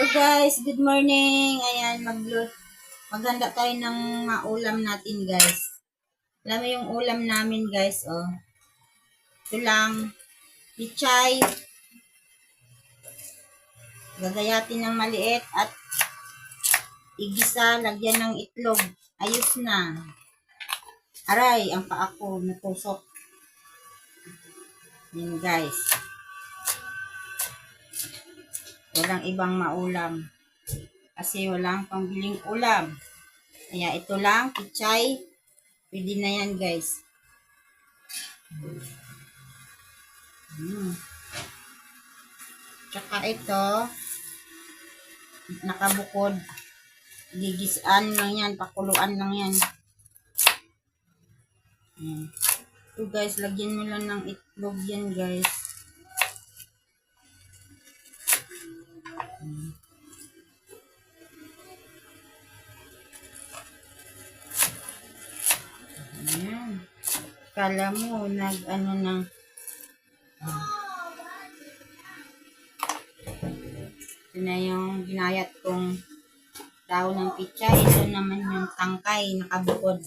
Guys, good morning. Ayan, maghanda tayo ng ulam natin guys. Alam mo yung ulam namin guys, oh. Ito lang, pichay. Gagayatin ng maliit at igisa, lagyan ng itlog. Ayos na. Aray, ang paa ko natusok. Yan guys. Walang ibang maulam. Kasi walang pambiling ulam. Kaya ito lang, pichay. Pwede na yan guys. Tsaka ito, nakabukod. Gigisaan lang yan, pakuluan lang yan. Ito guys, lagyan mo lang ng itlog yan guys. Ayan. Kala mo, nag-ano na. Ito na yung ginayat kong daon ng pichay. Ito naman yung tangkay, nakabukod.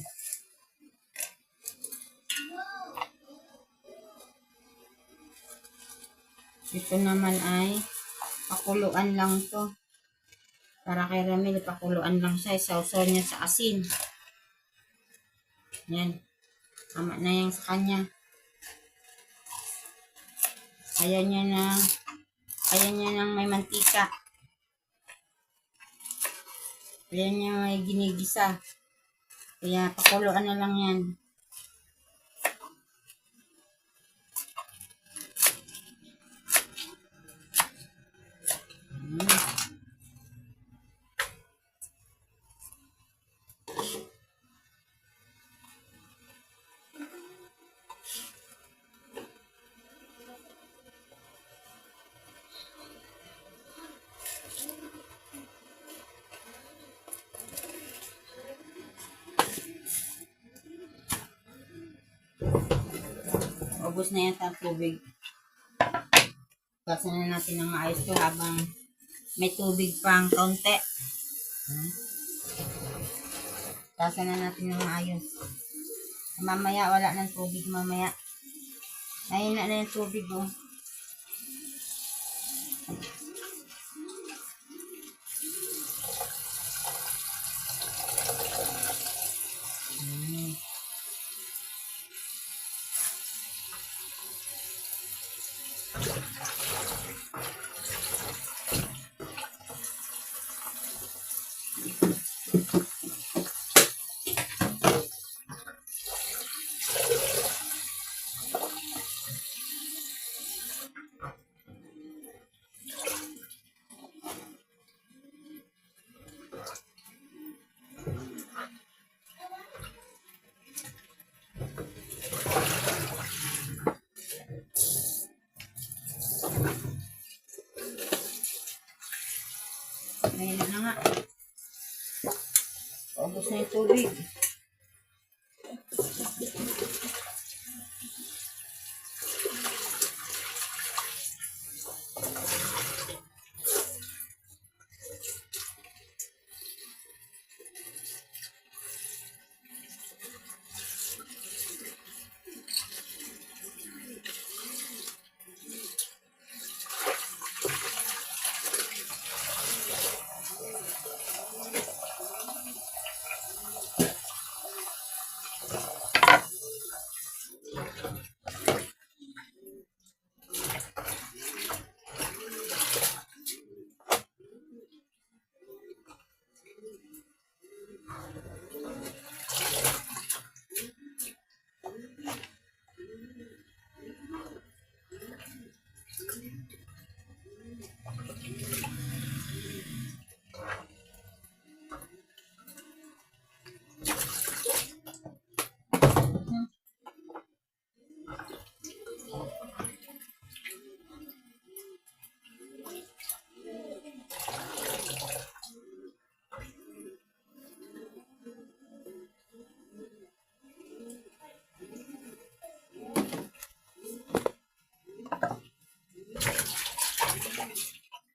Ito naman ay pakuluan lang to. Para kay Ramil, pakuluan lang siya. Sausaw niya sa asin. Yan. Tama na yan sa kanya. Ayan niya ng may mantika. Ayan niya may ginigisa. Kaya pakuluan na lang yan. Ubus na yata ang tubig. Gasan na natin ng maayos to habang may tubig pang kaunti. Gasan na natin ng maayos. Mamaya wala ng tubig mamaya. Ayun na yung tubig oh. Ayun na nga. Ubus na yung tubig.